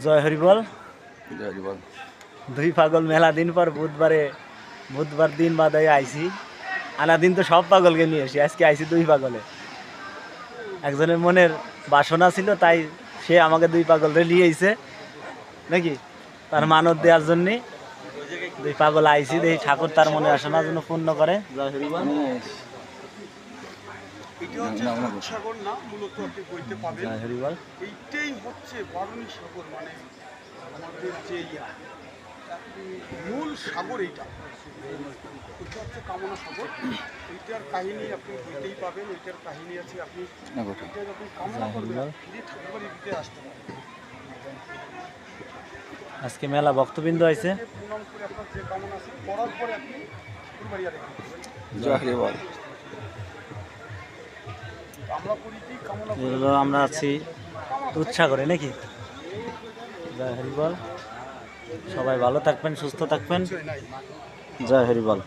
জয় হরি বল। জয় হরি বল। দুই পাগল মেলা দিন পর বুধবার দিন বাদে আইছি। আনা দিন তো সব পাগলকে নিয়ে এসি, আজকে আইছি দুই পাগলে। একজনের মনের বাসনা ছিল, তাই সে আমাকে দুই পাগলরে নিয়ে আইছে নাকি তার মানত দেওয়ার জন্য। দুই পাগল আইছি, দেখি ঠাকুর তার মনে বাসনা জন্য পূর্ণ করে। জয় হরি বল। এটা হচ্ছে সাগর না, মূলত আপনি বইতে পাবেন। জয় হরি বল। এইটাই হচ্ছে বারুণী সাগর, মানে আমাদের যে মূল সাগর এইটা। এটা হচ্ছে কামনা সাগর। এইটার কাহিনী আপনি বইতেই পাবেন, এইটার কাহিনী আছে। আপনি এটা যখন কামনা করবেন ফিরে ঠাকুরবাড়ি দিতে আসতে পারেন। আজকে মেলা ভক্তবৃন্দ আছে। প্রণাম করে আপনার যে কামনা আছে করার পরে আপনি ঠাকুরবাড়ি আর জয় হরি বল। আমরা করি কি কামনা করি। এগুলো আমরা আছি উৎসাহ করে নাকি। জয় হরি বল। সবাই ভালো থাকবেন, সুস্থ থাকবেন। জয় হরি বল।